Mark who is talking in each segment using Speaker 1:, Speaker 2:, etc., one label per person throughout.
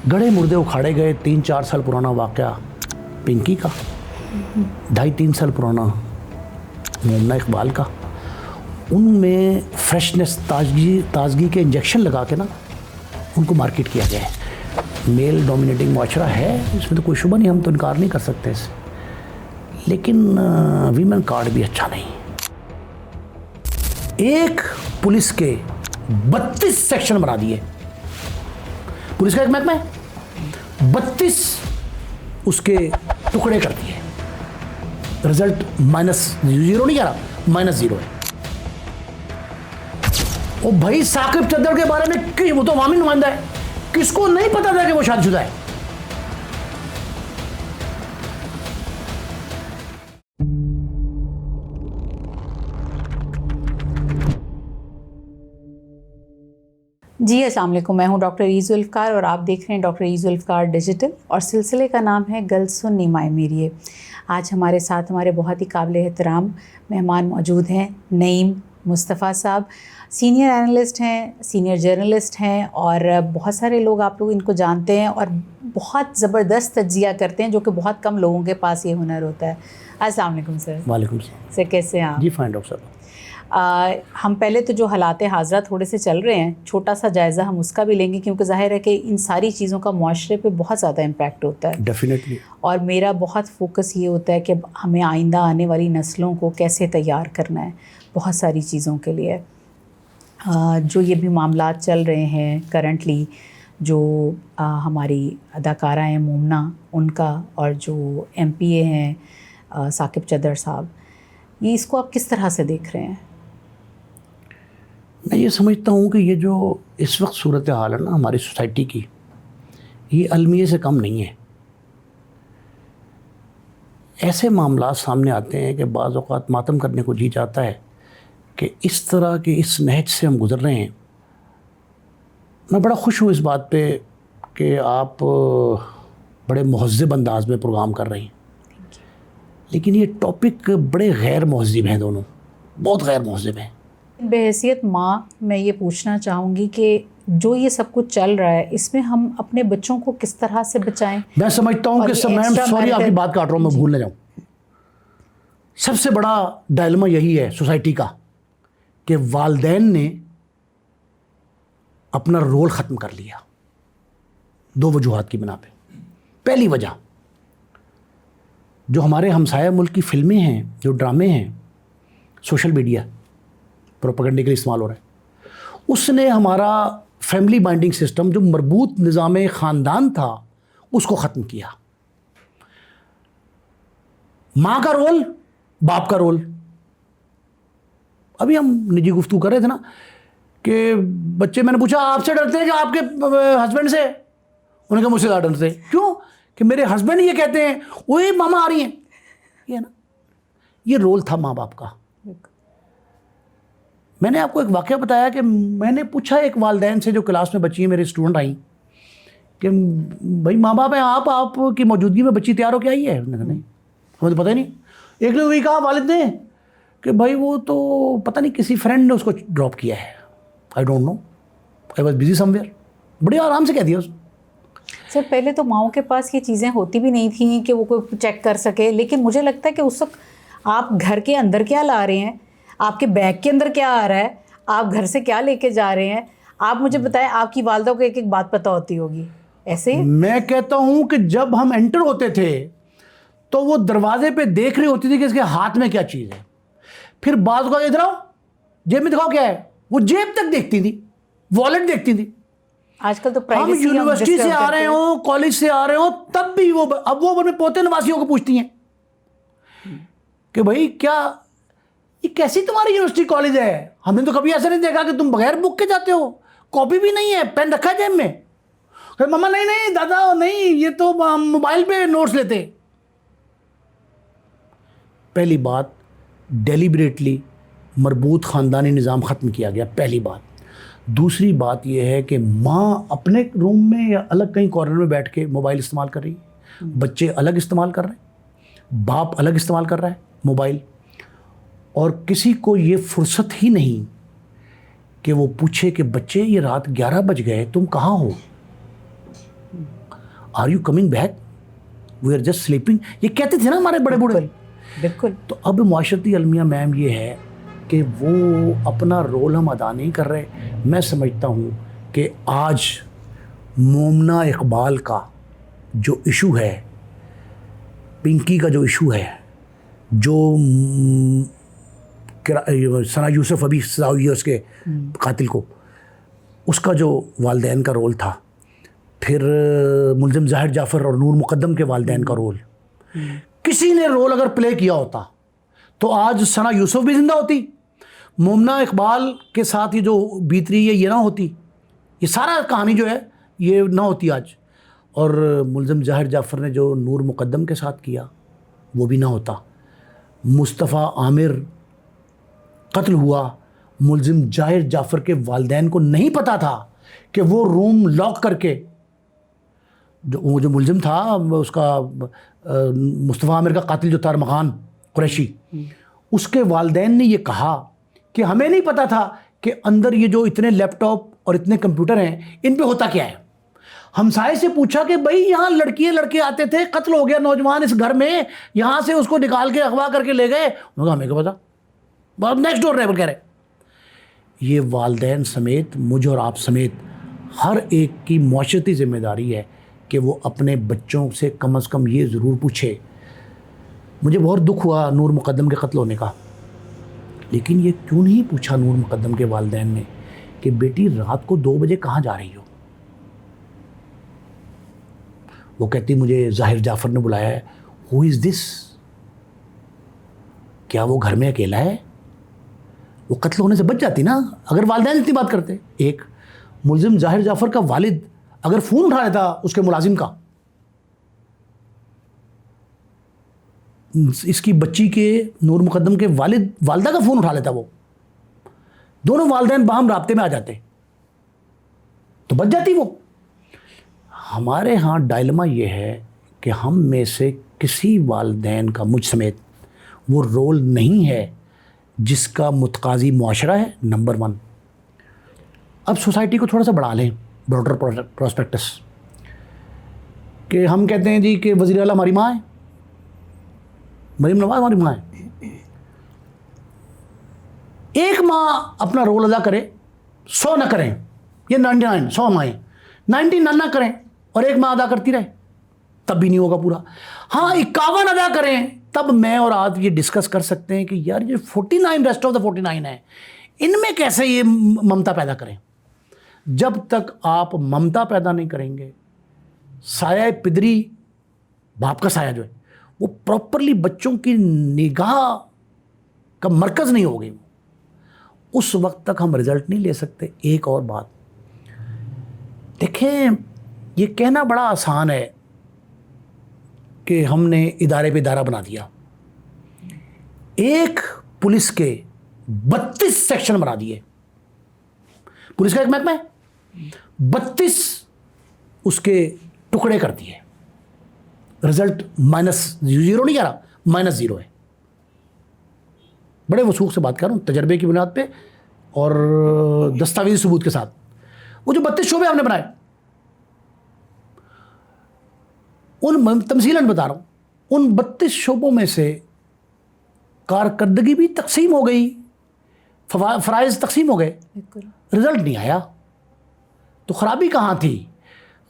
Speaker 1: गड़े मुर्दे उखाड़े गए, 3-4 साल पुराना वाक़या पिंकी का, 2.5-3 साल पुराना मोमना इकबाल का। उनमें फ्रेशनेस, ताजगी के इंजेक्शन लगा के ना उनको मार्केट किया गया है। मेल डोमिनेटिंग माशरा है, इसमें तो कोई शुबा नहीं, हम तो इनकार नहीं कर सकते इससे, लेकिन वीमेन कार्ड भी अच्छा नहीं। एक पुलिस के 32 सेक्शन बना दिए, पुलिस का एक महकमा है, 32 उसके टुकड़े कर दिए, रिजल्ट -0 नहीं कह रहा, -0 है। ओ भाई साकिब चद्दर के बारे में कि वो तो अवामी नुमाइंदा है, किसको नहीं पता था कि वो शादीशुदा है?
Speaker 2: जी अस्सलाम वालेकुम, मैं हूं डॉक्टर ईज़ जुल्फ़कार और आप देख रहे हैं डॉक्टर ईज़ जुल्फ़कार डिजिटल, और सिलसिले का नाम है गल सुन नीमाए मेरिए। आज हमारे साथ हमारे बहुत ही काबिल एहतराम मेहमान मौजूद हैं। नईम मुस्तफ़ा साहब सीनियर एनालिस्ट हैं, सीनियर जर्नलिस्ट हैं, और बहुत सारे लोग आप लोग इनको जानते हैं और बहुत ज़बरदस्त तज्ज़िया करते हैं, जो कि बहुत कम लोगों के पास ये हुनर होता है। अस्सलाम वालेकुम सर।
Speaker 1: वालेकुम सलाम
Speaker 2: सर कैसे हैं आप?
Speaker 1: जी फाइन डॉक्टर साहब।
Speaker 2: हम पहले तो जो हालात हाज़रा थोड़े से चल रहे हैं, छोटा सा जायज़ा हम उसका भी लेंगे, क्योंकि ज़ाहिर है कि इन सारी चीज़ों का मुआशरे पे बहुत ज़्यादा इम्पैक्ट होता है
Speaker 1: डेफिनेटली।
Speaker 2: और मेरा बहुत फोकस ये होता है कि हमें आइंदा आने वाली नस्लों को कैसे तैयार करना है बहुत सारी चीज़ों के लिए। जो ये भी मामलात चल रहे हैं करंटली, जो हमारी अदाकारा हैं मोमना उनका, और जो MPA हैं साकिब चद्दर साहब, ये इसको आप किस तरह से देख रहे हैं?
Speaker 1: मैं ये समझता हूँ कि ये जो इस वक्त सूरत हाल है ना हमारी सोसाइटी की, ये अलमिये से कम नहीं है। ऐसे मामला सामने आते हैं कि बाज़ औक़ात मातम करने को जी जाता है कि इस तरह के इस नहज से हम गुज़र रहे हैं। मैं बड़ा खुश हूँ इस बात पे कि आप बड़े महज़्ज़ब अंदाज में प्रोग्राम कर रही हैं, लेकिन ये टॉपिक बड़े गैर महज़्ज़ब हैं, दोनों बहुत गैर महज़्ज़ब हैं।
Speaker 2: बहैसियत माँ मैं ये पूछना चाहूँगी कि जो ये सब कुछ चल रहा है, इसमें हम अपने बच्चों को किस तरह से बचाएं?
Speaker 1: मैं समझता हूँ कि मैम सॉरी आपकी बात काट रहा हूँ, मैं भूल ना जाऊँ। सबसे बड़ा डायलेमा यही है सोसाइटी का कि वालिदैन ने अपना रोल ख़त्म कर लिया, 2 वजूहात की बिना पे। पहली वजह, जो हमारे हमसाया मुल्क की फिल्में हैं, जो ड्रामे हैं, सोशल मीडिया प्रोपेगेंडे के लिए इस्तेमाल हो रहा है, उसने हमारा फैमिली बाइंडिंग सिस्टम, जो मरबूत निज़ाम ख़ानदान था, उसको ख़त्म किया। माँ का रोल, बाप का रोल। अभी हम निजी गुफ्तगू कर रहे थे ना कि बच्चे, मैंने पूछा आपसे डरते हैं कि आपके हस्बैंड से? उन्होंने कहा मुझसे ज़्यादा डरते हैं। क्यों? कि मेरे हस्बैंड ये कहते हैं, वही मामा आ रही हैं। ये ना, ये रोल था माँ बाप का। मैंने आपको एक वाक़या बताया कि मैंने पूछा एक वालिदैन से जो क्लास में बच्ची है, मेरे स्टूडेंट आई, कि भाई माँ बाप हैं आप की मौजूदगी में बच्ची तैयार होकर आई है? उन्होंने कहा नहीं, हमें तो पता ही नहीं। एक ने वही कहा वालिद ने कि भाई वो तो पता नहीं किसी फ्रेंड ने उसको ड्रॉप किया है, I don't know, I was busy somewhere. बड़े आराम से कह दिया उसने।
Speaker 2: सर पहले तो माओं के पास ये चीज़ें होती भी नहीं थी कि वो कोई चेक कर सके, लेकिन मुझे लगता है कि उस वक्त आप घर के अंदर क्या ला रहे हैं, आपके बैग के अंदर क्या आ रहा है, आप घर से क्या लेके जा रहे हैं, आप मुझे बताएं। आपकी वालदा को एक एक बात पता होती होगी, ऐसे ही?
Speaker 1: मैं कहता हूँ कि जब हम एंटर होते थे तो वो दरवाजे पे देख रही होती थी कि इसके हाथ में क्या चीज़ है। फिर बाज़ को इधर आओ, जेब में दिखाओ क्या है, वो जेब तक देखती थी, वॉलेट देखती थी।
Speaker 2: आजकल तो
Speaker 1: हम यूनिवर्सिटी से आ रहे हो, कॉलेज से आ रहे हो, तब भी वो अपने पोते नवासियों को पूछती हैं कि भाई क्या ये कैसी तुम्हारी यूनिवर्सिटी कॉलेज है? हमने तो कभी ऐसा नहीं देखा कि तुम बगैर बुक के जाते हो, कॉपी भी नहीं है, पेन रखा है जेब में। मम्मा नहीं दादा नहीं, ये तो मोबाइल पे नोट्स लेते। पहली बात, डेलिबरेटली मरबूत ख़ानदानी निज़ाम ख़त्म किया गया, पहली बात। दूसरी बात यह है कि माँ अपने रूम में या अलग कहीं कॉर्नर में बैठ के मोबाइल इस्तेमाल कर रही है, बच्चे अलग इस्तेमाल कर रहे हैं, बाप अलग इस्तेमाल कर रहा है मोबाइल, और किसी को ये फुर्सत ही नहीं कि वो पूछे कि बच्चे ये रात 11 बज गए, तुम कहाँ हो? Are you coming back, we are just sleeping, ये कहते थे ना हमारे बड़े बूढ़े।
Speaker 2: बिल्कुल।
Speaker 1: तो अब माशरती अलमिया मैम ये है कि वो अपना रोल हम अदा नहीं कर रहे। मैं समझता हूँ कि आज मोमना इकबाल का जो इशू है, पिंकी का जो इशू है, जो सना यूसुफ अभी 7 ईयर्स के कातिल को, उसका जो वालदैन का रोल था, फिर मुलजिम ज़ाहिर जाफ़र और नूर मुक़द्दम के वालदैन का रोल, किसी ने रोल अगर प्ले किया होता तो आज सना यूसुफ भी ज़िंदा होती, मोमना इकबाल के साथ ये जो बीत रही है ये ना होती, ये सारा कहानी जो है ये ना होती आज, और मुलजिम ज़ाहिर जाफ़र ने जो नूर मुक़द्दम के साथ किया वो भी ना होता। मुस्तफ़ा आमिर कत्ल हुआ, मुलजिम ज़ाहिर जाफ़र के वालिदैन को नहीं पता था कि वो रूम लॉक करके, वो जो मुलजिम था उसका मुस्तफ़ा आमिर का कातिल जो था अरमग़ान कुरैशी, उसके वालिदैन ने ये कहा कि हमें नहीं पता था कि अंदर ये जो इतने लैपटॉप और इतने कंप्यूटर हैं इन पे होता क्या है। हमसाये से पूछा कि भाई यहाँ लड़के आते थे, कत्ल हो गया नौजवान इस घर में, यहाँ से उसको निकाल के अगवा करके ले गए। उन्होंने कहा हमें क्या पता, नेक्स्ट डोर नेबर कह रहे। ये वालिदैन समेत, मुझ और आप समेत हर एक की मुआशरती ज़िम्मेदारी है कि वो अपने बच्चों से कम ये ज़रूर पूछे। मुझे बहुत दुख हुआ नूर मुक़द्दम के कत्ल होने का, लेकिन ये क्यों नहीं पूछा नूर मुक़द्दम के वालिदैन ने कि बेटी रात को 2 बजे कहाँ जा रही हो। वो कहती मुझे ज़ाहिर जाफ़र ने बुलाया है। हु इज़ दिस, क्या वो घर में अकेला है? वो कत्ल होने से बच जाती ना अगर वालिदैन इतनी बात करते। एक मुलजिम ज़ाहिर जाफ़र का वालिद अगर फ़ोन उठा लेता उसके मुलाजिम का, इसकी बच्ची के नूर मुक़द्दम के वालिदा का फ़ोन उठा लेता, वो दोनों वालिदैन बाहम राब्ते में आ जाते तो बच जाती वो। हमारे यहाँ डायलमा ये है कि हम में से किसी वालिदैन का, मुझ समेत, वो रोल नहीं है जिसका मुतकाज़ी मुआशरा है, नंबर 1। अब सोसाइटी को थोड़ा सा बढ़ा लें, ब्रॉडर प्रोस्पेक्टस, कि हम कहते हैं जी कि वज़ीर आला हमारी माँ है, मरीम नवाज़ हमारी माँ है। एक माँ अपना रोल अदा करे, 100 ना करें, ये 99, 100 माएँ 99 ना करें और एक माँ अदा करती रहे, तब भी नहीं होगा पूरा। हाँ 51 अदा करें, तब मैं और आप ये डिस्कस कर सकते हैं कि यार ये 49 रेस्ट ऑफ द 49 है, इनमें कैसे ये ममता पैदा करें। जब तक आप ममता पैदा नहीं करेंगे, साया पिदरी, बाप का साया जो है वो प्रॉपरली बच्चों की निगाह का मरकज़ नहीं होगी, उस वक्त तक हम रिज़ल्ट नहीं ले सकते। एक और बात देखें, ये कहना बड़ा आसान है कि हमने इदारे पे इदारा बना दिया। एक पुलिस के 32 सेक्शन बना दिए, पुलिस का एक महकमा है, 32 उसके टुकड़े कर दिए, रिजल्ट -0 नहीं कह रहा, -0 है। बड़े वसूख से बात कर रहा हूँ, तजर्बे की बुनियाद पे और दस्तावेजी सबूत के साथ। वो जो 32 शोबे हमने बनाए, उन तमसीलन बता रहा हूँ, उन 32 शोबों में से कारकर्दगी भी तकसीम हो गई, फ़राइज़ तकसीम हो गए, रिज़ल्ट नहीं आया। तो ख़राबी कहाँ थी?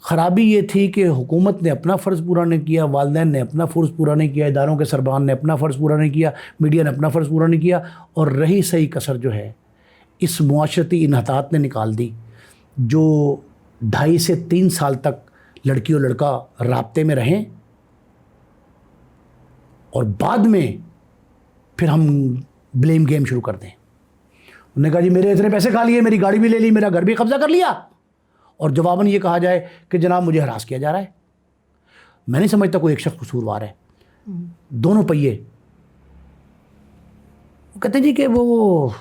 Speaker 1: ख़राबी ये थी कि हुकूमत ने अपना फ़र्ज़ पूरा नहीं किया, वालिदैन ने अपना फ़र्ज़ पूरा नहीं किया, इदारों के सरबराह ने अपना फ़र्ज़ पूरा नहीं किया, मीडिया ने अपना फ़र्ज़ पूरा नहीं किया, और रही सही कसर जो है इस मुआशरती इन्हतात ने निकाल दी। जो 2.5 से 3 साल तक लड़की और लड़का राब्ते में रहें और बाद में फिर हम ब्लेम गेम शुरू कर दें। उन्होंने कहा जी मेरे इतने पैसे खा लिए, मेरी गाड़ी भी ले ली, मेरा घर भी कब्ज़ा कर लिया, और जवाबन ये कहा जाए कि जनाब मुझे हरास किया जा रहा है। मैं नहीं समझता कोई एक शख्स कसूरवार है, दोनों पहिए। वो कहते जी कि वो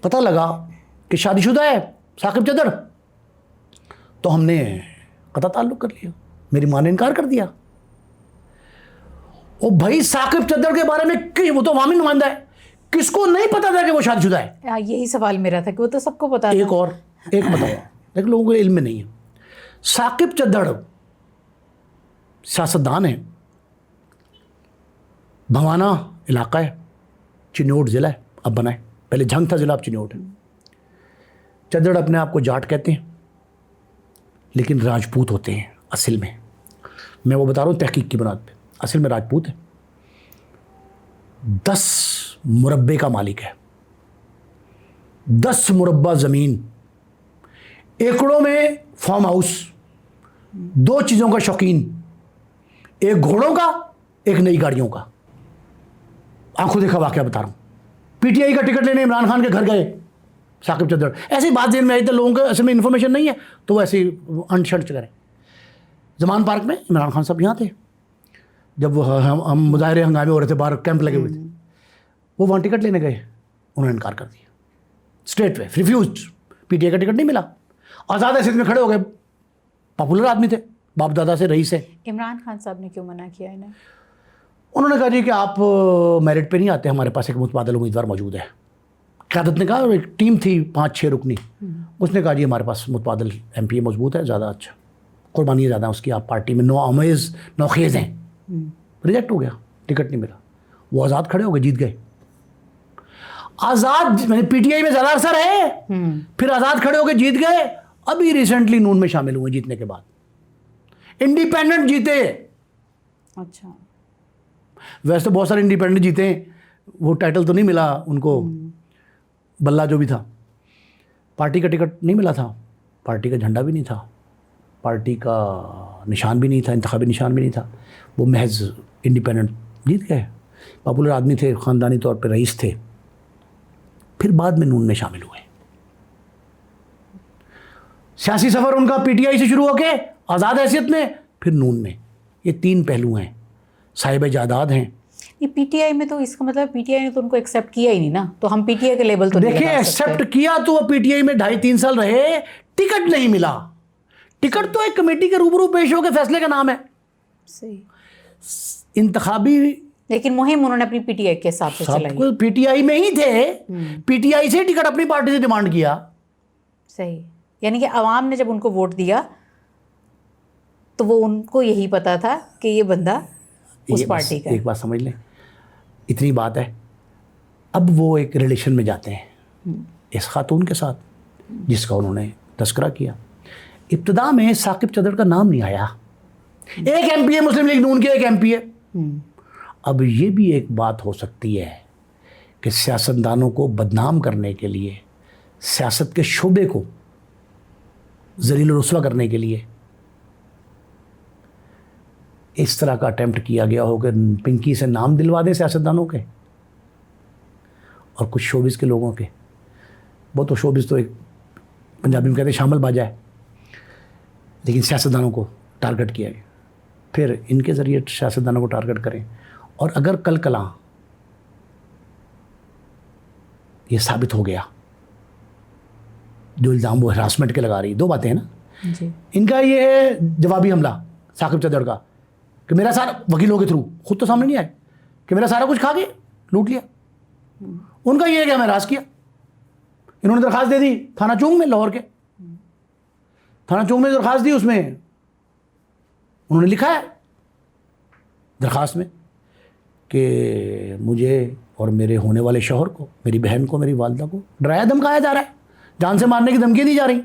Speaker 1: पता लगा कि शादीशुदा है साकिब चदर, तो हमने कता ताल्लुक़ कर लिया, मेरी माँ ने इनकार कर दिया। ओ भाई साकिब चदर के बारे में वो तो अवामी नुमाइंदा है, किसको नहीं पता था कि वो शादीशुदा है?
Speaker 2: यही सवाल मेरा था कि वो तो सबको पता था।
Speaker 1: एक बताओ, लेकिन लोगों को इल्म में नहीं है। साकिब चद्दड़ सियासतदान है, भवाना इलाका है, चिन्योट ज़िला है, अब बना है, पहले झंग था ज़िला, अब चिन्योट है। चद्दड़ अपने आप को जाट कहते हैं, लेकिन राजपूत होते हैं असल में। मैं वो बता रहा हूँ तहकीक की बुनियाद पे, असल में राजपूत है। 10 मुरब्बे का मालिक है, 10 मुरब्बा ज़मीन, एकड़ों में फार्म हाउस, 2 चीज़ों का शौकीन, एक घोड़ों का, एक नई गाड़ियों का। आंखों देखा वाकया बता रहा हूँ। पीटीआई का टिकट लेने इमरान खान के घर गए साकिब चद्दड़, ऐसी बात जेल में आई तो लोगों को असल में इन्फॉर्मेशन नहीं है, तो वो ऐसे अनशंट करें। जमान पार्क में इमरान खान साहब यहाँ थे जब वो हम मुजाहरे हंगामे हो रहे थे, बाहर कैंप लगे हुए थे, वो वहाँ टिकट लेने गए, उन्होंने इनकार कर दिया, स्ट्रेट वे रिफ्यूज। पीटीआई का टिकट नहीं मिला, आज़ाद हैसियत में खड़े हो गए, पॉपुलर आदमी थे, बाप दादा से रईस है।
Speaker 2: इमरान खान साहब ने क्यों मना किया इन्हें?
Speaker 1: उन्होंने कहा जी कि आप मेरिट पे नहीं आते, हमारे पास एक मुतबादल उम्मीदवार मौजूद है। क़यादत ने कहा, एक टीम थी 5-6 रुकनी, उसने कहा जी हमारे पास मुतबादल एमपी मजबूत है, ज़्यादा अच्छा, कुर्बानी ज़्यादा उसकी, आप पार्टी में नौखेज़ हैं। रिजेक्ट हो गया, टिकट नहीं मिला। वो आज़ाद खड़े हो गए, जीत गए। आज़ाद मैंने पीटीआई में ज़्यादा अरसा रहे, फिर आज़ाद खड़े हो गए, जीत गए। अभी रिसेंटली नून में शामिल हुए जीतने के बाद, इंडिपेंडेंट जीते।
Speaker 2: अच्छा,
Speaker 1: वैसे तो बहुत सारे इंडिपेंडेंट जीते हैं, वो टाइटल तो नहीं मिला उनको, बल्ला जो भी था, पार्टी का टिकट नहीं मिला था, पार्टी का झंडा भी नहीं था, पार्टी का निशान भी नहीं था, इंतखाबी निशान भी नहीं था, वो महज इंडिपेंडेंट जीत गए। पॉपुलर आदमी थे, ख़ानदानी तौर पे रईस थे, फिर बाद में नून में शामिल हुए। सियासी सफ़र उनका पीटीआई से शुरू होके आज़ाद हैसियत में, फिर नून में। ये 3 पहलू हैं, साहिब जायदाद हैं।
Speaker 2: ये पीटीआई में तो इसका मतलब पीटीआई ने तो उनको एक्सेप्ट किया ही नहीं ना, तो हम पीटीआई के लेवल तो
Speaker 1: देखिए, एक्सेप्ट किया तो वो पीटीआई में 2.5-3 साल रहे, टिकट नहीं मिला। टिकट तो एक कमेटी के रूबरू पेश होकर फैसले का नाम है,
Speaker 2: सही,
Speaker 1: इंतखाबी,
Speaker 2: लेकिन मुहिम उन्होंने अपनी पीटीआई के हिसाब से चलाई।
Speaker 1: सब कुछ पीटीआई में ही थे, पीटीआई से टिकट अपनी पार्टी से डिमांड किया।
Speaker 2: सही, यानी कि आवाम ने जब उनको वोट दिया तो वो उनको यही पता था कि ये बंदा उस पार्टी का है।
Speaker 1: एक बात समझ लें, इतनी बात है। अब वो एक रिलेशन में जाते हैं इस खातून के साथ जिसका उन्होंने तस्करा किया। इब्तिदा में साकिब चद्दड़ का नाम नहीं आया, एक एमपी है मुस्लिम लीग नून के, एक एमपी है। अब ये भी एक बात हो सकती है कि सियासतदानों को बदनाम करने के लिए, सियासत के शोबे को ज़लील रुस्वा करने के लिए इस तरह का अटेम्प्ट किया गया हो कि पिंकी से नाम दिलवा दें सियासतदानों के और कुछ शोबिस के लोगों के। वो तो शोबिस तो एक पंजाबी में कहते हैं शामिल बाजा है, लेकिन सियासतदानों को टारगेट किया गया। फिर इनके ज़रिए सियासतदानों को टारगेट करें, और अगर कल कला ये साबित हो गया, जो इल्ज़ाम वो हरासमेंट के लगा रही, 2 बातें हैं ना
Speaker 2: जी।
Speaker 1: इनका ये है जवाबी हमला साकिब चद्दड़ का कि मेरा सारा वकीलों के थ्रू, खुद तो सामने नहीं आए, कि मेरा सारा कुछ खा के लूट लिया। उनका ये है कि हमें हरास किया। इन्होंने दरख्वास्त दे दी थाना चौंग में, लाहौर के थाना चौंग में दरख्वास्त दी। उसमें उन्होंने लिखा है दरख्वास्त में कि मुझे और मेरे होने वाले शौहर को, मेरी बहन को, मेरी वालदा को डराया धमकाया जा रहा है, जान से मारने की धमकियाँ दी जा रही।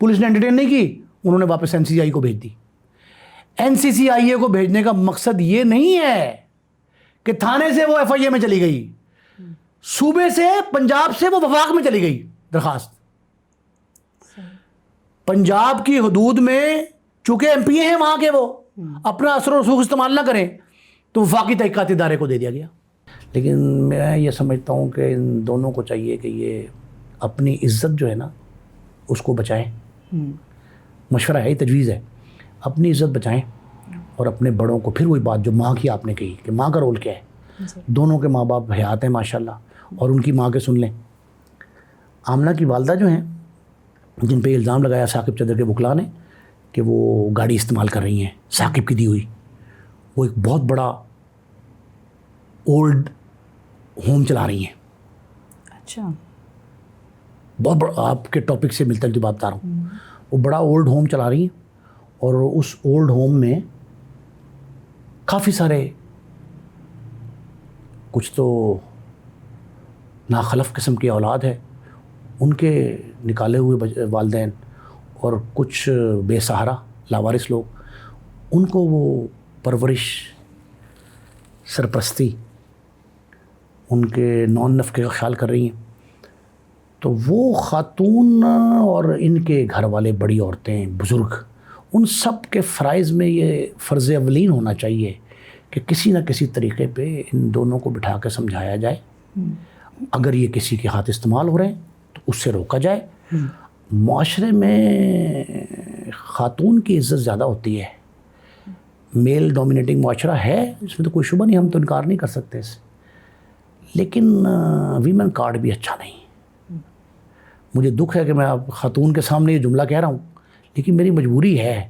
Speaker 1: पुलिस ने एंटरटेन नहीं की, उन्होंने वापस एनसीसीआई को भेज दी। एनसीसीआई को भेजने का मकसद ये नहीं है कि थाने से वो एफआईए में चली गई, सूबे से, पंजाब से वो वफाक में चली गई दरखास्त। पंजाब की हदूद में चूंकि एमपी हैं वहाँ के, वो अपना असर और रसूख इस्तेमाल ना करें, तो वफाकी तहक़ीक़ाती इदारे को दे दिया गया। लेकिन मैं ये समझता हूँ कि इन दोनों को चाहिए कि ये अपनी इज़्ज़त जो है ना उसको बचाएं। मशवरा है, तजवीज़ है, अपनी इज़्ज़त बचाएं और अपने बड़ों को, फिर वही बात जो माँ की आपने कही कि माँ का रोल क्या है, दोनों के माँ बाप हयात हैं माशाल्लाह, और उनकी माँ के सुन लें। आमना की वालदा जो हैं, जिन पे इल्ज़ाम लगाया साकिब चद्दड़ के वकला ने कि वो गाड़ी इस्तेमाल कर रही हैं साकिब की दी हुई, वो एक बहुत बड़ा ओल्ड होम चला रही हैं।
Speaker 2: अच्छा,
Speaker 1: बहुत बड़ा, आपके टॉपिक से मिलता जुलता बात बता रहा हूँ। وہ بڑا اولڈ ہوم چلا رہی ہیں اور اس اولڈ ہوم میں کافی سارے کچھ تو ناخلف قسم کی اولاد ہے، ان کے نکالے ہوئے والدین اور کچھ بے سہارا لاوارث لوگ، ان کو وہ پرورش، سرپرستی، ان کے نان نفقے کا خیال کر رہی ہیں. تو وہ خاتون اور ان کے گھر والے، بڑی عورتیں، بزرگ، ان سب کے فرائض میں یہ فرض اولین ہونا چاہیے کہ کسی نہ کسی طریقے پہ ان دونوں کو بٹھا کے سمجھایا جائے. اگر یہ کسی کے ہاتھ استعمال ہو رہے ہیں تو اس سے روکا جائے. معاشرے میں خاتون کی عزت زیادہ ہوتی ہے، میل ڈومینیٹنگ معاشرہ ہے، اس میں تو کوئی شبہ نہیں، ہم تو انکار نہیں کر سکتے اس سے، لیکن ویمن کارڈ بھی اچھا نہیں. مجھے دکھ ہے کہ میں اب خاتون کے سامنے یہ جملہ کہہ رہا ہوں، لیکن میری مجبوری ہے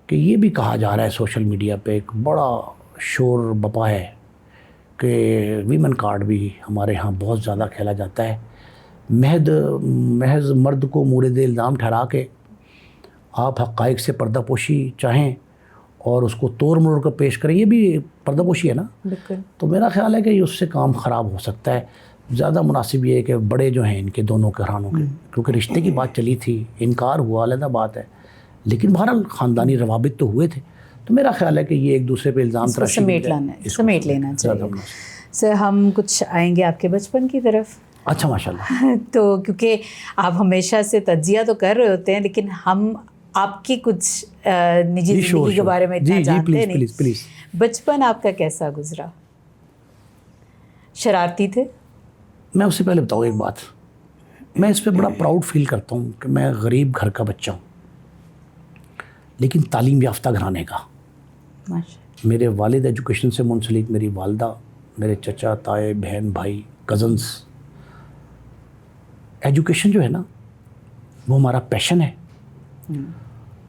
Speaker 1: کہ یہ بھی کہا جا رہا ہے سوشل میڈیا پہ، ایک بڑا شور بپا ہے کہ ویمن کارڈ بھی ہمارے ہاں بہت زیادہ کھیلا جاتا ہے. محض مرد کو مورد الزام ٹھہرا کے آپ حقائق سے پردہ پوشی چاہیں اور اس کو توڑ مروڑ کر پیش کریں، یہ بھی پردہ پوشی ہے نا.
Speaker 2: بالکل.
Speaker 1: تو میرا خیال ہے کہ اس سے کام خراب ہو سکتا ہے. زیادہ مناسب یہ ہے کہ بڑے جو ہیں ان کے دونوں گھرانوں کے، کیونکہ رشتے کی بات چلی تھی، انکار ہوا علیحدہ بات ہے، لیکن بہرحال خاندانی روابط تو ہوئے تھے. تو میرا خیال ہے کہ یہ ایک دوسرے پہ الزام تراشی
Speaker 2: سمیٹ لینا چاہیے. سر ہم کچھ آئیں گے آپ کے بچپن کی طرف.
Speaker 1: اچھا، ماشاء اللہ.
Speaker 2: تو کیونکہ آپ ہمیشہ سے تجزیہ تو کر رہے ہوتے ہیں، لیکن ہم آپ کی کچھ نجی زندگی کے بارے میں اتنا جانتے نہیں. بچپن آپ کا کیسا گزرا؟ شرارتی تھے؟
Speaker 1: میں اس سے پہلے بتاؤں ایک بات، میں اس پہ بڑا پراؤڈ فیل کرتا ہوں کہ میں غریب گھر کا بچہ ہوں لیکن تعلیم یافتہ گھرانے کا. میرے والد ایجوکیشن سے منسلک، میری والدہ، میرے چچا، تائے، بہن، بھائی، کزنز. ایجوکیشن جو ہے نا وہ ہمارا پیشن ہے،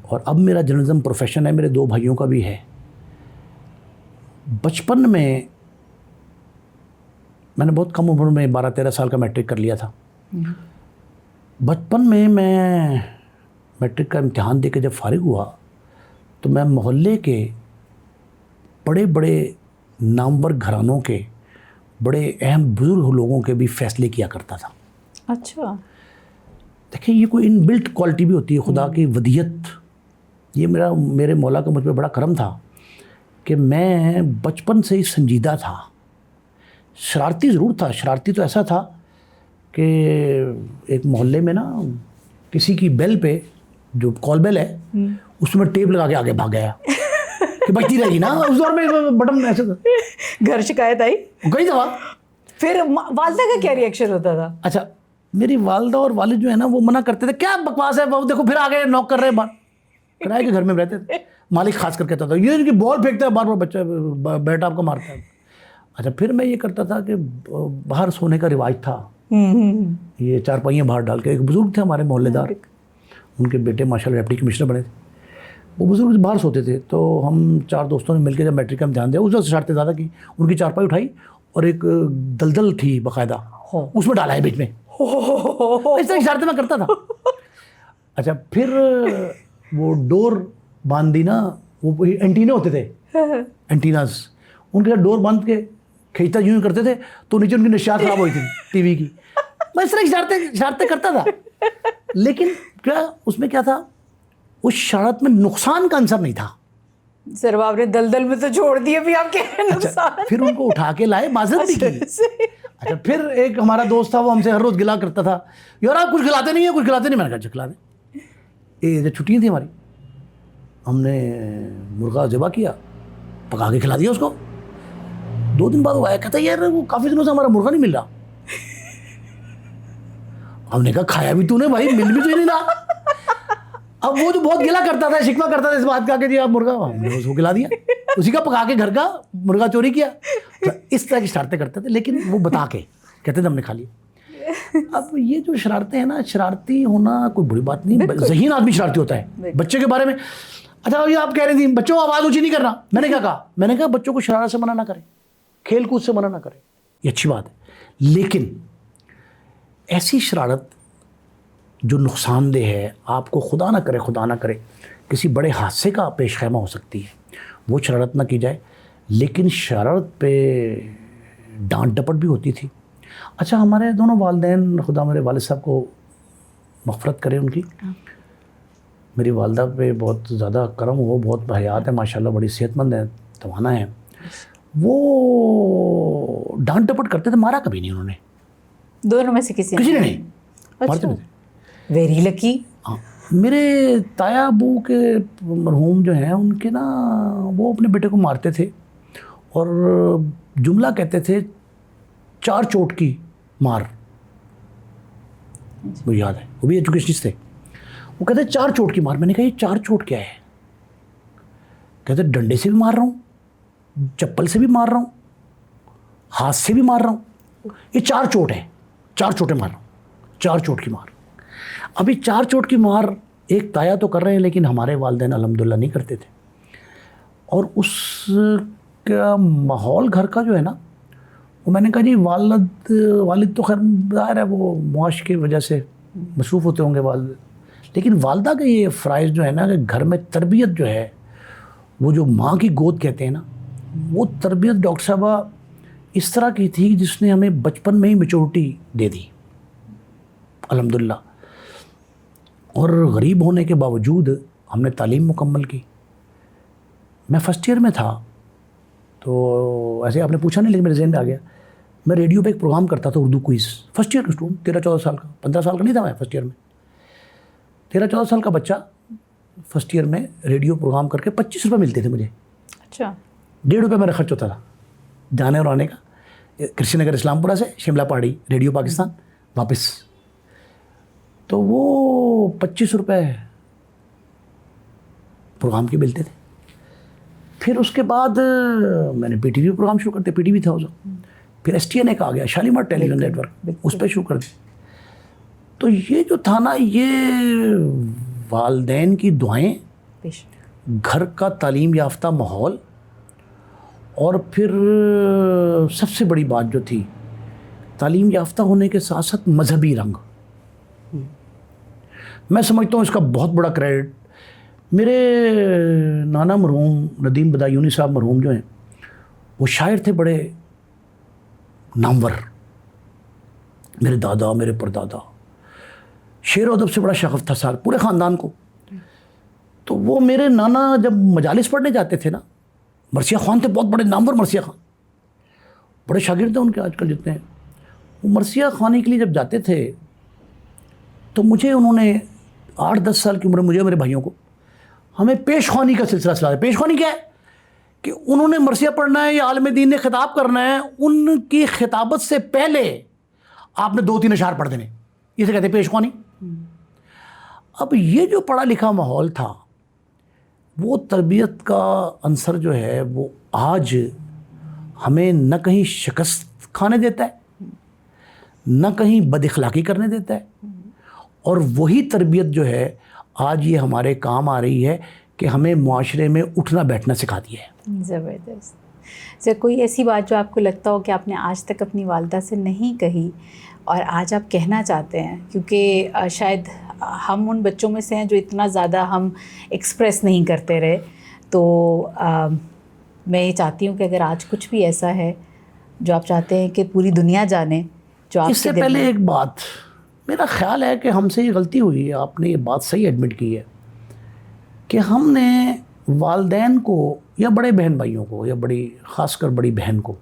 Speaker 1: اور اب میرا جرنلزم پروفیشن ہے، میرے 2 بھائیوں کا بھی ہے. بچپن میں نے بہت کم عمر میں 12-13 سال کا میٹرک کر لیا تھا. بچپن میں میٹرک کا امتحان دے کے جب فارغ ہوا تو میں محلے کے بڑے بڑے نامور گھرانوں کے، بڑے اہم بزرگ لوگوں کے بھی فیصلے کیا کرتا تھا.
Speaker 2: اچھا.
Speaker 1: دیکھیں یہ کوئی ان بلٹ کوالٹی بھی ہوتی ہے، خدا کی ودیت. یہ میرے مولا کا مجھ پہ بڑا کرم تھا کہ میں بچپن سے ہی سنجیدہ تھا. شرارتی ضرور تھا، شرارتی تو ایسا تھا کہ ایک محلے میں نا کسی کی بیل پہ، جو کال بیل ہے، اس میں ٹیپ لگا کے آگے بھاگ گیا کہ بجتی رہے گی نا. اس دور میں بٹن ایسے تھا.
Speaker 2: گھر شکایت آئی
Speaker 1: گئی دفعہ.
Speaker 2: پھر والدہ کا کیا ریئیکشن ہوتا تھا؟
Speaker 1: اچھا، میری والدہ اور والد جو ہے نا وہ منع کرتے تھے، کیا بکواس ہے، وہ دیکھو پھر آگے نوک کر رہے ہیں. کرائے کے گھر میں رہتے تھے. مالک خاص کر کہتا تھا یہ ان کی بال پھینکتا ہے بار بار، بچہ بیٹا آپ کو مارتا ہے. اچھا، پھر میں یہ کرتا تھا کہ باہر سونے کا رواج تھا، یہ 4 پہیے باہر ڈال کے. ایک بزرگ تھے ہمارے محلے دار، ان کے بیٹے ماشاء اللہ ڈپٹی کمشنر بنے تھے. وہ بزرگ باہر سوتے تھے تو ہم 4 دوستوں نے مل کے جب میٹرک کا امتحان دیا، اس وقت شرارتیں زیادہ کی. ان کی 4 پائی اٹھائی اور ایک دلدل تھی باقاعدہ، اس میں ڈالا ہے بیچ میں. اس طرح شرارتیں میں کرتا تھا. اچھا، پھر وہ ڈور باندھ دی نا، وہ اینٹینا ہوتے تھے، اینٹیناز، ان کے ڈور باندھ کے کھینچتا یوں کرتے تھے تو نیچے ان کی نشیات خراب ہوئی تھی ٹی وی کی. میں اس طرح شرارتیں کرتا تھا. لیکن کیا اس میں کیا تھا، اس شرارت میں نقصان کا عنصر نہیں تھا.
Speaker 2: سر آپ نے دلدل میں تو چھوڑ دیے بھی آپ کے نقصان.
Speaker 1: پھر ان کو اٹھا کے لائے، معذرت بھی کی. اچھا، پھر ایک ہمارا دوست تھا، وہ ہم سے ہر روز گلا کرتا تھا، یار آپ کچھ کھلاتے نہیں ہیں، کچھ کھلاتے نہیں. میں نے کہا کھلا دیں. یہ چھٹیاں تھیں ہماری، ہم نے مرغا ذبح کیا، پکا کے کھلا دیا اس کو. 2 دن بعد وہ آیا، کہتا یار وہ کافی دنوں سے ہمارا مرغا نہیں مل رہا. ہم نے کہا کھایا بھی تو نے بھائی، مل بھی تو نہیں رہا. اب وہ جو بہت گلا کرتا تھا، شکوہ کرتا تھا اس بات کا کہ جی آپ مرغا، ہم نے اس کو کھلا دیا، اسی کا پکا کے گھر کا مرغا چوری کیا. تو اس طرح کی شرارتیں کرتے تھے، لیکن وہ بتا کے کہتے تھے ہم نے کھا لیا. اب یہ جو شرارتیں ہیں نا، شرارتی ہونا کوئی بری بات نہیں، ذہین آدمی شرارتی ہوتا ہے بچے کے بارے میں. اچھا، یہ آپ کہہ رہی تھیں بچوں آواز اونچی نہیں کرنا. میں نے کیا کہا؟ میں نے کہا بچوں کو شرارت سے منع نہ کریں، کھیل کود سے منع نہ کریں، یہ اچھی بات ہے. لیکن ایسی شرارت جو نقصان دہ ہے، آپ کو خدا نہ کرے کسی بڑے حادثے کا پیش خیمہ ہو سکتی ہے، وہ شرارت نہ کی جائے. لیکن شرارت پہ ڈانٹ ڈپٹ بھی ہوتی تھی. اچھا، ہمارے دونوں والدین، خدا میرے والد صاحب کو مغفرت کرے ان کی، میری والدہ پہ بہت زیادہ کرم ہو، بہت حیات ہے ماشاءاللہ، بڑی صحت مند ہے، توانا ہے. وہ ڈانٹ ڈپٹ کرتے تھے، مارا کبھی نہیں انہوں نے.
Speaker 2: دونوں میں سے کسی
Speaker 1: نے نہیں مارتے نہیں.
Speaker 2: Very lucky.
Speaker 1: ہاں، میرے تایا ابو کے مرحوم جو ہیں ان کے نا، وہ اپنے بیٹے کو مارتے تھے اور جملہ کہتے تھے 4 چوٹ کی مار. مجھے یاد ہے، وہ بھی ایجوکیشنسٹ تھے. وہ کہتے 4 چوٹ کی مار. میں نے کہا یہ 4 چوٹ کیا ہے؟ کہتے ڈنڈے سے بھی مار رہا ہوں، چپل سے بھی مار رہا ہوں، ہاتھ سے بھی مار رہا ہوں. یہ 4 چوٹ ہے، 4 چوٹیں مار رہا ہوں، 4 چوٹ کی مار. ابھی 4 چوٹ کی مار ایک تایا تو کر رہے ہیں، لیکن ہمارے والدین الحمدللہ نہیں کرتے تھے. اور اس کا ماحول گھر کا جو ہے نا، وہ میں نے کہا جی والد تو خیر ظاہر ہے وہ معاش کی وجہ سے مصروف ہوتے ہوں گے والد، لیکن والدہ کے یہ فرائض جو ہے نا کہ گھر میں تربیت جو ہے، وہ جو ماں کی گود کہتے ہیں نا، وہ تربیت ڈاکٹر صاحبہ اس طرح کی تھی جس نے ہمیں بچپن میں ہی میچورٹی دے دی الحمدللہ. اور غریب ہونے کے باوجود ہم نے تعلیم مکمل کی. میں فرسٹ ایئر میں تھا تو ایسے آپ نے پوچھا نہیں، لیکن میرے ذہن میں آ گیا. میں ریڈیو پہ ایک پروگرام کرتا تھا، اردو کوئز. فرسٹ ایئر کا اسٹوڈنٹ، 13-14 سال کا، 15 سال کا نہیں تھا میں فرسٹ ایئر میں. 13-14 سال کا بچہ فرسٹ ایئر میں ریڈیو پروگرام کر کے 25 روپے ملتے تھے مجھے.
Speaker 2: اچھا.
Speaker 1: 1.5 روپے میرا خرچ ہوتا تھا جانے اور آنے کا، کرشی نگر اسلام پورہ سے شملہ پہاڑی ریڈیو پاکستان واپس. تو وہ 25 روپے پروگرام کے ملتے تھے. پھر اس کے بعد میں نے پی ٹی وی پروگرام شروع کرتے، پی ٹی وی تھا اس وقت. پھر ایس ٹی این اے کا آ گیا، شالیمار ٹیلی ویژن نیٹ ورک، اس پہ شروع کر دی. تو یہ جو تھا نا، یہ والدین کی دعائیں، گھر کا تعلیم یافتہ ماحول، اور پھر سب سے بڑی بات جو تھی تعلیم یافتہ ہونے کے ساتھ ساتھ مذہبی رنگ. میں سمجھتا ہوں اس کا بہت بڑا کریڈٹ میرے نانا مرحوم ندیم بدایونی صاحب مرحوم جو ہیں، وہ شاعر تھے بڑے نامور. میرے دادا، میرے پردادا، شعر و ادب سے بڑا شغف تھا سار پورے خاندان کو. تو وہ میرے نانا جب مجالس پڑھنے جاتے تھے نا، مرثیہ خان تھے بہت بڑے نامور مرثیہ خان، بڑے شاگرد ہیں ان کے آج کل جتنے ہیں. وہ مرثیہ خوانی کے لیے جب جاتے تھے تو مجھے انہوں نے 8-10 سال کی عمر میں، مجھے میرے بھائیوں کو، ہمیں پیش خوانی کا سلسلہ چلایا. پیش خوانی کیا ہے کہ انہوں نے مرثیہ پڑھنا ہے یا عالم دین نے خطاب کرنا ہے، ان کی خطابت سے پہلے آپ نے 2-3 اشعار پڑھ دینے، اسے کہتے ہیں پیش خوانی. اب یہ جو پڑھا لکھا ماحول تھا، وہ تربیت کا عنصر جو ہے وہ آج ہمیں نہ کہیں شکست کھانے دیتا ہے، نہ کہیں بد اخلاقی کرنے دیتا ہے. اور وہی تربیت جو ہے آج یہ ہمارے کام آ رہی ہے کہ ہمیں معاشرے میں اٹھنا بیٹھنا سکھاتی ہے.
Speaker 2: زبردست. سر، کوئی ایسی بات جو آپ کو لگتا ہو کہ آپ نے آج تک اپنی والدہ سے نہیں کہی اور آج آپ کہنا چاہتے ہیں؟ کیونکہ شاید ہم ان بچوں میں سے ہیں جو اتنا زیادہ ہم ایکسپریس نہیں کرتے رہے. تو میں یہ چاہتی ہوں کہ اگر آج کچھ بھی ایسا ہے جو آپ چاہتے ہیں کہ پوری دنیا جانے، جو آپ
Speaker 1: اس سے پہلے ایک بات، میرا خیال ہے کہ ہم سے یہ غلطی ہوئی ہے، آپ نے یہ بات صحیح ایڈمٹ کی ہے کہ ہم نے والدین کو یا بڑے بہن بھائیوں کو یا بڑی خاص کر بڑی بہن کو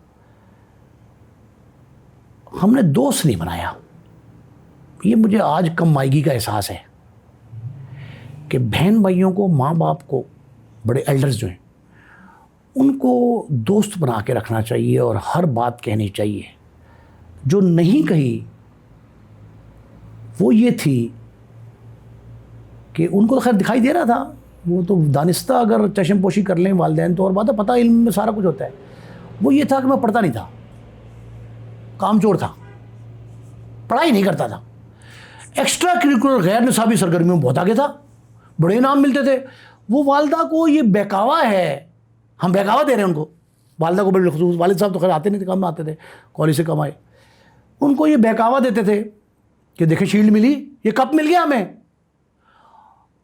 Speaker 1: ہم نے دوست نہیں بنایا. یہ مجھے آج کم مائیگی کا احساس ہے کہ بہن بھائیوں کو، ماں باپ کو، بڑے ایلڈرز جو ہیں ان کو دوست بنا کے رکھنا چاہیے اور ہر بات کہنی چاہیے. جو نہیں کہی وہ یہ تھی کہ ان کو خیر دکھائی دے رہا تھا، وہ تو دانستہ اگر چشم پوشی کر لیں والدین تو اور بات ہے، پتہ علم میں سارا کچھ ہوتا ہے. وہ یہ تھا کہ میں پڑھتا نہیں تھا، کام چور تھا، پڑھائی نہیں کرتا تھا، ایکسٹرا کریکولر غیر نصابی سرگرمیوں میں بہت آگے تھا، بڑے انعام ملتے تھے. وہ والدہ کو یہ بہکاوا ہے، ہم بہکاوا دے رہے ہیں ان کو، والدہ کو بالخصوص. والد صاحب تو خیر آتے نہیں تھے، کم آتے تھے، کالج سے کم آئے. ان کو یہ بہکاوا دیتے تھے کہ دیکھیں شیلڈ ملی, یہ کپ مل گیا ہمیں.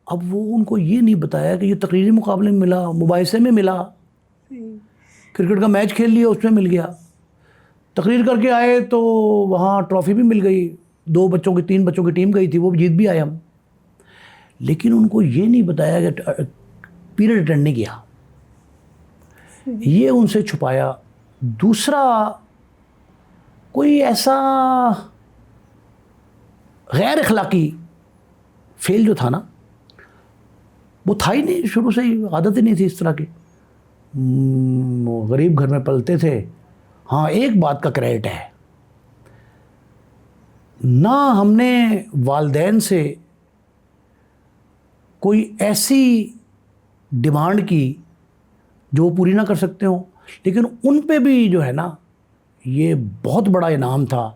Speaker 1: اب وہ ان کو یہ نہیں بتایا کہ یہ تقریری مقابلے میں ملا, مباحثے میں ملا, کرکٹ کا میچ کھیل لیا اس میں مل گیا, تقریر کر کے آئے تو وہاں ٹرافی بھی مل گئی, 3 بچوں کی ٹیم گئی تھی, وہ جیت بھی آئے ہم. لیکن ان کو یہ نہیں بتایا کہ پیریڈ اٹینڈ نہیں کیا, یہ ان سے چھپایا. دوسرا کوئی ایسا غیر اخلاقی فیل جو تھا نا, وہ تھا ہی نہیں, شروع سے ہی عادت ہی نہیں تھی اس طرح کی. غریب گھر میں پلتے تھے. ہاں ایک بات کا کریڈٹ ہے, نہ ہم نے والدین سے کوئی ایسی ڈیمانڈ کی جو وہ پوری نہ کر سکتے ہوں, لیکن ان پہ بھی جو ہے نا یہ بہت بڑا انعام تھا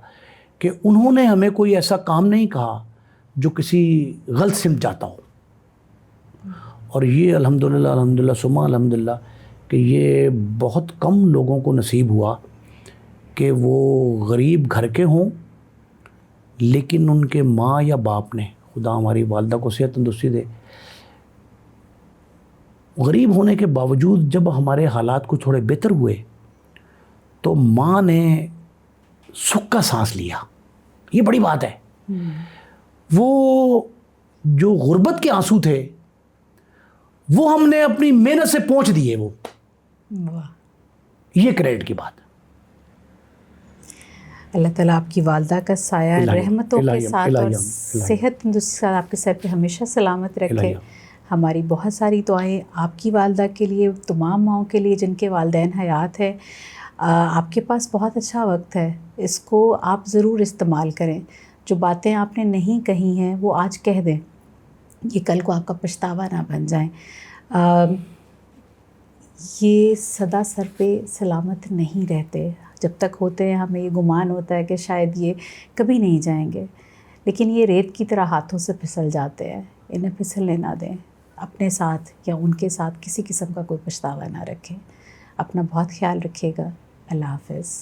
Speaker 1: کہ انہوں نے ہمیں کوئی ایسا کام نہیں کہا جو کسی غلط سمت جاتا ہو. اور یہ الحمدللہ ثم الحمدللہ کہ یہ بہت کم لوگوں کو نصیب ہوا کہ وہ غریب گھر کے ہوں, لیکن ان کے ماں یا باپ نے, خدا ہماری والدہ کو صحت تندرستی دے, غریب ہونے کے باوجود جب ہمارے حالات کو تھوڑے بہتر ہوئے تو ماں نے سکھ کا سانس لیا. یہ بڑی بات ہے. وہ جو غربت کے آنسو تھے وہ ہم نے اپنی محنت سے پہنچ دیے. وہ یہ کریڈٹ کی بات.
Speaker 2: اللہ تعالیٰ آپ کی والدہ کا سایہ رحمتوں کے ساتھ اور صحت تندرستی کے ساتھ آپ کے سر پہ ہمیشہ سلامت رکھے. ہماری بہت ساری دعائیں آپ کی والدہ کے لیے, تمام ماؤں کے لیے جن کے والدین حیات ہے. آپ کے پاس بہت اچھا وقت ہے, اس کو آپ ضرور استعمال کریں. جو باتیں آپ نے نہیں کہی ہیں وہ آج کہہ دیں, یہ کل کو آپ کا پچھتاوا نہ بن جائیں. یہ سدا سر پہ سلامت نہیں رہتے. جب تک ہوتے ہیں ہمیں یہ گمان ہوتا ہے کہ شاید یہ کبھی نہیں جائیں گے, لیکن یہ ریت کی طرح ہاتھوں سے پھسل جاتے ہیں. انہیں پھسلنے نہ دیں. اپنے ساتھ یا ان کے ساتھ کسی قسم کا کوئی پچھتاوا نہ رکھیں. اپنا بہت خیال رکھیے گا. اللہ حافظ.